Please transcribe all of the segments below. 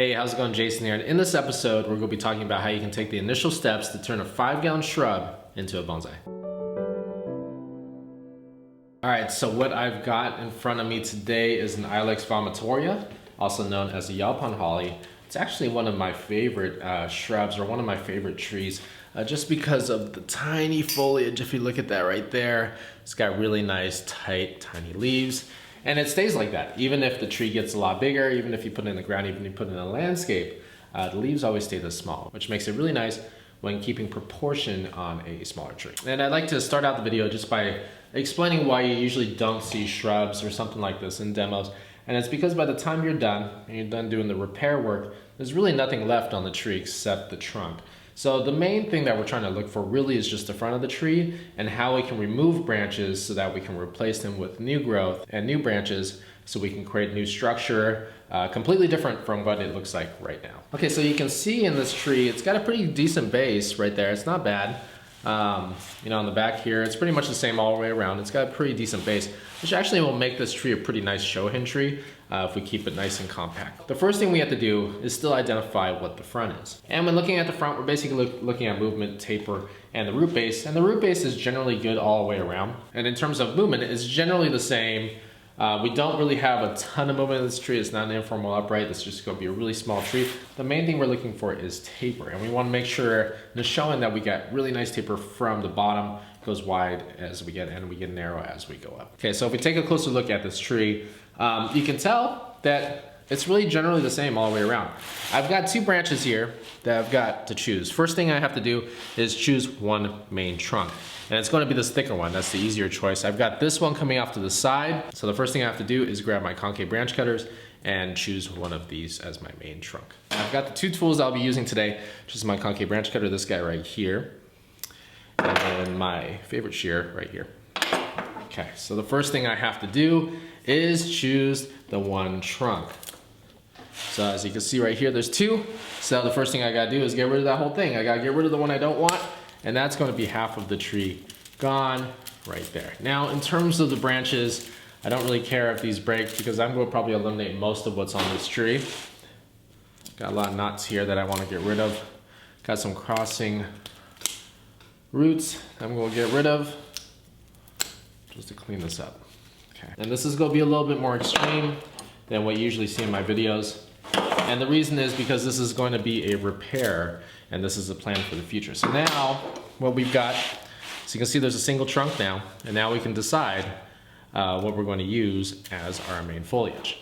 Hey, how's it going? Jason here, and in this episode we're going to be talking about how you can take the initial steps to turn a 5-gallon shrub into a bonsai. Alright, so what I've got in front of me today is an Ilex vomitoria, also known as a yaupon holly. It's actually one of my favorite shrubs, or one of my favorite trees, just because of the tiny foliage. If you look at that right there, it's got really nice, tight, tiny leaves. And it stays like that, even if the tree gets a lot bigger, even if you put it in the ground, even if you put it in a landscape, the leaves always stay this small, which makes it really nice when keeping proportion on a smaller tree. And I'd like to start out the video just by explaining why you usually don't see shrubs or something like this in demos. And it's because by the time you're done, and you're done doing the repair work, there's really nothing left on the tree except the trunk. So the main thing that we're trying to look for really is just the front of the tree and how we can remove branches so that we can replace them with new growth and new branches so we can create new structure, completely different from what it looks like right now. Okay, so you can see in this tree, it's got a pretty decent base right there. It's not bad. You know, on the back here, it's pretty much the same all the way around. It's got a pretty decent base, which actually will make this tree a pretty nice show hen tree if we keep it nice and compact. The first thing we have to do is still identify what the front is. And when looking at the front, we're basically looking at movement, taper, and the root base. And the root base is generally good all the way around. And in terms of movement, it's generally the same. We don't really have a ton of movement in this tree. It's not an informal upright. It's just going to be a really small tree. The main thing we're looking for is taper. And we want to make sure it's showing that we got really nice taper from the bottom, goes wide as we get, and we get narrow as we go up. Okay, so if we take a closer look at this tree, you can tell that it's really generally the same all the way around. I've got two branches here that I've got to choose. First thing I have to do is choose one main trunk. And it's going to be this thicker one. That's the easier choice. I've got this one coming off to the side. So the first thing I have to do is grab my concave branch cutters and choose one of these as my main trunk. I've got the two tools I'll be using today, which is my concave branch cutter, this guy right here, and then my favorite shear right here. Okay, so the first thing I have to do is choose the one trunk. So as you can see right here, there's two. So the first thing I gotta do is get rid of that whole thing. I gotta get rid of the one I don't want, and that's gonna be half of the tree gone right there. Now, in terms of the branches, I don't really care if these break because I'm gonna probably eliminate most of what's on this tree. Got a lot of knots here that I wanna get rid of. Got some crossing roots I'm gonna get rid of just to clean this up. Okay. And this is gonna be a little bit more extreme than what you usually see in my videos. And the reason is because this is going to be a repair and this is a plan for the future. So now what we've got, so you can see there's a single trunk now, and now we can decide what we're going to use as our main foliage.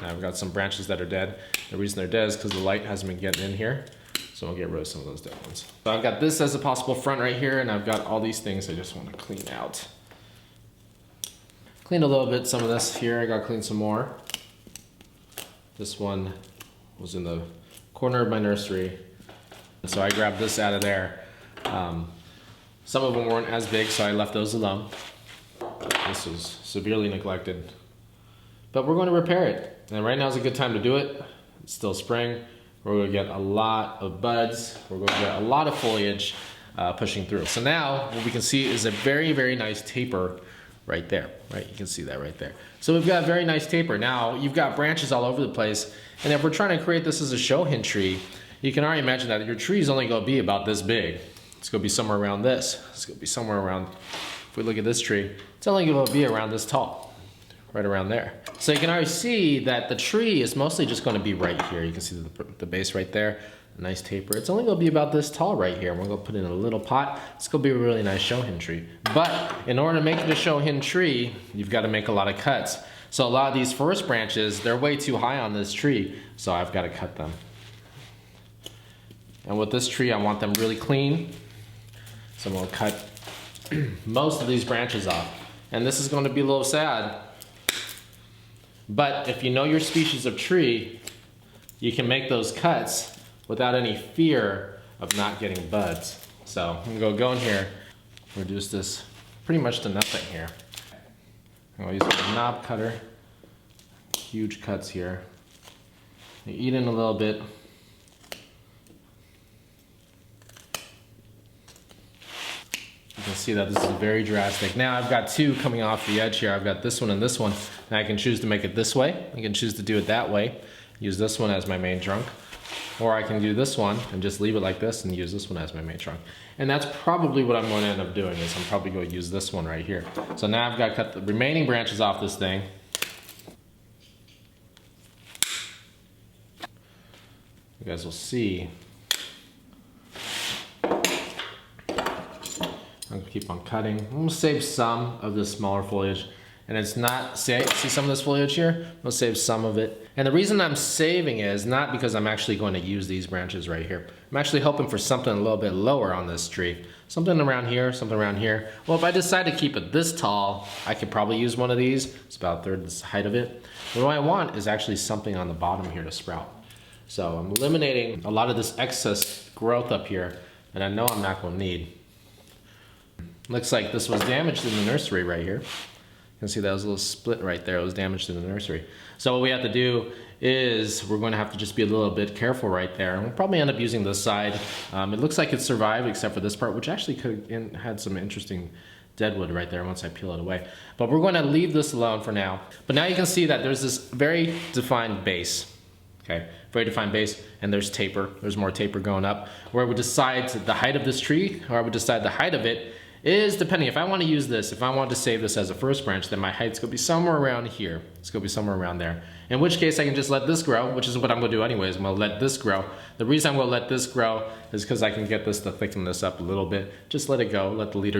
Now I've got some branches that are dead. The reason they're dead is because the light hasn't been getting in here. So I'll get rid of some of those dead ones. So I've got this as a possible front right here, and I've got all these things I just want to clean out. Cleaned a little bit, some of this here, I got to clean some more. This one was in the corner of my nursery, so I grabbed this out of there. Some of them weren't as big, so I left those alone. This was severely neglected. But we're going to repair it, and right now is a good time to do it. It's still spring. We're going to get a lot of buds. We're going to get a lot of foliage pushing through. So now what we can see is a very, very nice taper right there, right? You can see that right there. So we've got a very nice taper. Now you've got branches all over the place, and if we're trying to create this as a show hen tree, you can already imagine that your tree is only going to be about this big. It's going to be somewhere around this. It's going to be somewhere around, if we look at this tree, it's only going to be around this tall, right around there. So you can already see that the tree is mostly just going to be right here. You can see the base right there. A nice taper. It's only going to be about this tall right here. We're going to put it in a little pot. It's going to be a really nice show hen tree. But in order to make it a show hen tree, you've got to make a lot of cuts. So a lot of these first branches, they're way too high on this tree, so I've got to cut them. And with this tree, I want them really clean. So I'm going to cut most of these branches off. And this is going to be a little sad. But if you know your species of tree, you can make those cuts without any fear of not getting buds. So I'm gonna go in here, reduce this pretty much to nothing here. I'm gonna use my knob cutter, huge cuts here. You eat in a little bit. You can see that this is very drastic. Now I've got two coming off the edge here. I've got this one and this one, and I can choose to make it this way. I can choose to do it that way. use this one as my main trunk. Or I can do this one and just leave it like this and use this one as my main trunk. And that's probably what I'm going to end up doing, is I'm probably going to use this one right here. So now I've got to cut the remaining branches off this thing. You guys will see. I'll keep on cutting. I'm going to save some of the smaller foliage. And it's not, see some of this foliage here? I'm gonna save some of it. And the reason I'm saving it is not because I'm actually going to use these branches right here. I'm actually hoping for something a little bit lower on this tree. Something around here, something around here. Well, if I decide to keep it this tall, I could probably use one of these. It's about a third the height of it. But what I want is actually something on the bottom here to sprout. So I'm eliminating a lot of this excess growth up here, and I know I'm not gonna need. Looks like this was damaged in the nursery right here. You can see that was a little split right there. It was damaged in the nursery. So what we have to do is we're going to have to just be a little bit careful right there. And we'll probably end up using this side. It looks like it survived except for this part, which actually could have had some interesting deadwood right there once I peel it away. But we're going to leave this alone for now. But now you can see that there's this very defined base. Okay, very defined base, and there's taper. There's more taper going up. Where we decide the height of this tree, or we decide the height of it, is depending. If I want to use this, if I want to save this as a first branch, then my height's going to be somewhere around here. It's going to be somewhere around there. In which case I can just let this grow, which is what I'm going to do anyways. I'm going to let this grow. The reason I'm going to let this grow is because I can get this to thicken this up a little bit. Just let it go. Let the leader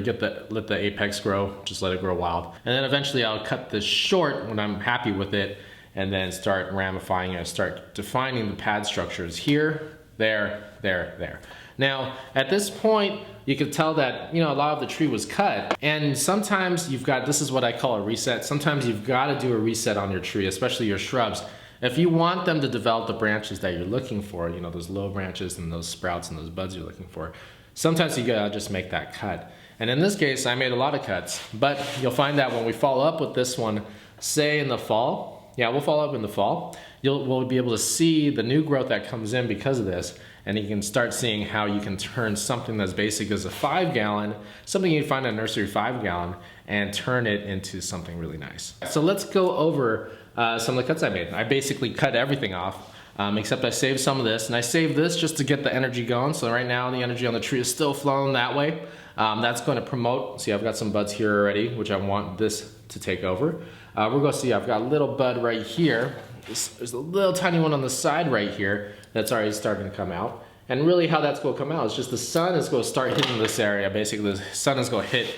let the apex grow. Just let it grow wild. And then eventually I'll cut this short when I'm happy with it, and then start ramifying it, start defining the pad structures here, there, there, there. Now, at this point, you can tell that, a lot of the tree was cut, and sometimes you've got, this is what I call a reset. Sometimes you've got to do a reset on your tree, especially your shrubs. If you want them to develop the branches that you're looking for, those low branches and those sprouts and those buds you're looking for, sometimes you gotta just make that cut. And in this case, I made a lot of cuts, but you'll find that when we follow up with this one, say in the fall, we'll follow up in the fall, we'll be able to see the new growth that comes in because of this. And you can start seeing how you can turn something that's basic as a 5-gallon, something you find in a nursery 5-gallon, and turn it into something really nice. So let's go over some of the cuts I made. I basically cut everything off, except I saved some of this, and I saved this just to get the energy going. So right now the energy on the tree is still flowing that way. That's going to promote, see I've got some buds here already, which I want this to take over. We're going to see I've got a little bud right here. There's a little tiny one on the side right here that's already starting to come out. And really how that's going to come out is just the sun is going to start hitting this area. Basically the sun is going to hit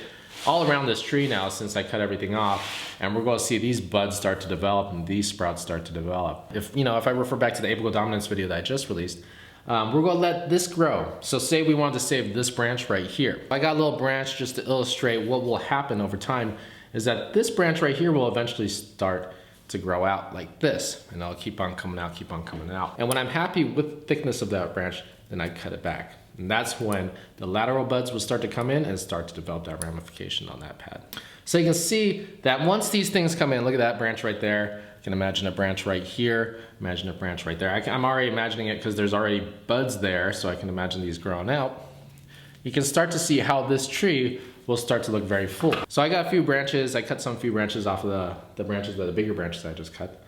all around this tree now since I cut everything off. And we're going to see these buds start to develop and these sprouts start to develop. If I refer back to the apical dominance video that I just released, we're going to let this grow. So say we wanted to save this branch right here. I got a little branch just to illustrate what will happen over time is that this branch right here will eventually start to grow out like this, and I'll keep on coming out, keep on coming out. And when I'm happy with the thickness of that branch, then I cut it back. And that's when the lateral buds will start to come in and start to develop that ramification on that pad. So you can see that once these things come in, look at that branch right there. You can imagine a branch right here, imagine a branch right there. I'm already imagining it because there's already buds there, so I can imagine these growing out. You can start to see how this tree will start to look very full. So I got a few branches, I cut few branches off of the bigger branches I just cut.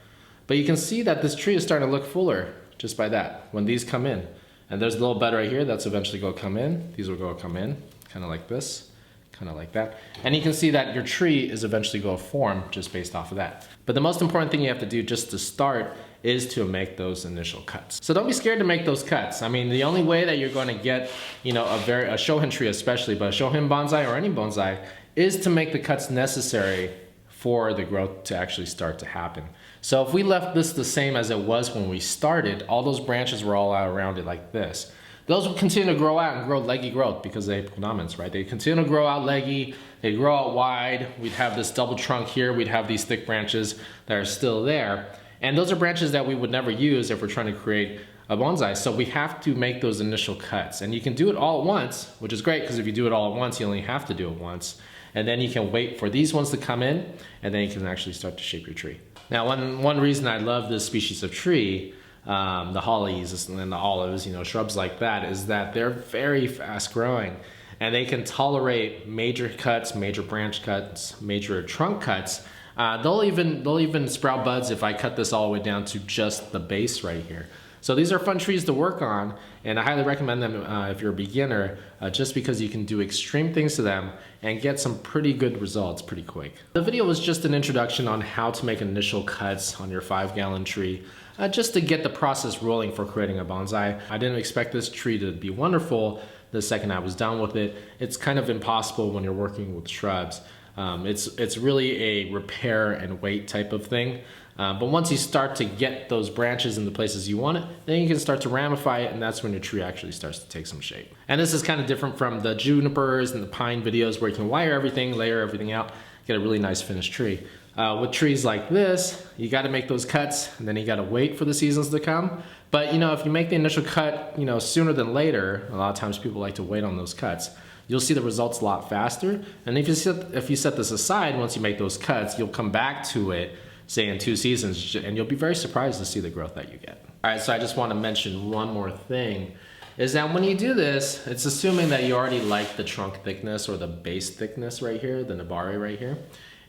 But you can see that this tree is starting to look fuller just by that, when these come in. And there's a little bud right here that's eventually gonna come in. These will go come in, kind of like this, kind of like that. And you can see that your tree is eventually gonna form just based off of that. But the most important thing you have to do just to start is to make those initial cuts. So don't be scared to make those cuts. I mean, the only way that you're going to get, a shohin tree especially, but a shohin bonsai or any bonsai, is to make the cuts necessary for the growth to actually start to happen. So if we left this the same as it was when we started, all those branches were all out around it like this. Those will continue to grow out and grow leggy growth because of the apical dominance, right? They continue to grow out leggy, they grow out wide. We'd have this double trunk here, we'd have these thick branches that are still there. And those are branches that we would never use if we're trying to create a bonsai. So we have to make those initial cuts. And you can do it all at once, which is great because if you do it all at once, you only have to do it once. And then you can wait for these ones to come in, and then you can actually start to shape your tree. Now, one reason I love this species of tree, the hollies and the olives, shrubs like that, is that they're very fast growing. And they can tolerate major cuts, major branch cuts, major trunk cuts, They'll even sprout buds if I cut this all the way down to just the base right here. So these are fun trees to work on, and I highly recommend them if you're a beginner, just because you can do extreme things to them and get some pretty good results pretty quick. The video was just an introduction on how to make initial cuts on your 5-gallon tree, just to get the process rolling for creating a bonsai. I didn't expect this tree to be wonderful the second I was done with it. It's kind of impossible when you're working with shrubs. It's really a repair and wait type of thing. But once you start to get those branches in the places you want it, then you can start to ramify it, and that's when your tree actually starts to take some shape. And this is kind of different from the junipers and the pine videos where you can wire everything, layer everything out, get a really nice finished tree. With trees like this, you gotta make those cuts, and then you gotta wait for the seasons to come. But you know, if you make the initial cut, you know, sooner than later, a lot of times people like to wait on those cuts. You'll see the results a lot faster. And if you set this aside, once you make those cuts, you'll come back to it, say in 2 seasons, and you'll be very surprised to see the growth that you get. All right, so I just want to mention one more thing, is that when you do this, it's assuming that you already like the trunk thickness or the base thickness right here, the nabari right here,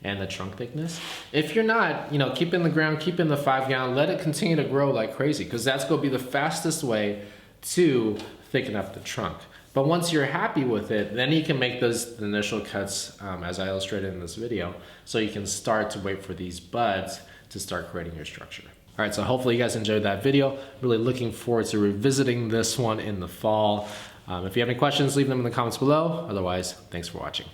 and the trunk thickness. If you're not, you know, keep in the ground, keep in the 5-gallon, let it continue to grow like crazy, because that's gonna be the fastest way to thicken up the trunk. But once you're happy with it, then you can make those initial cuts as I illustrated in this video, so you can start to wait for these buds to start creating your structure. All right, so hopefully you guys enjoyed that video. Really looking forward to revisiting this one in the fall. If you have any questions, leave them in the comments below. Otherwise, thanks for watching.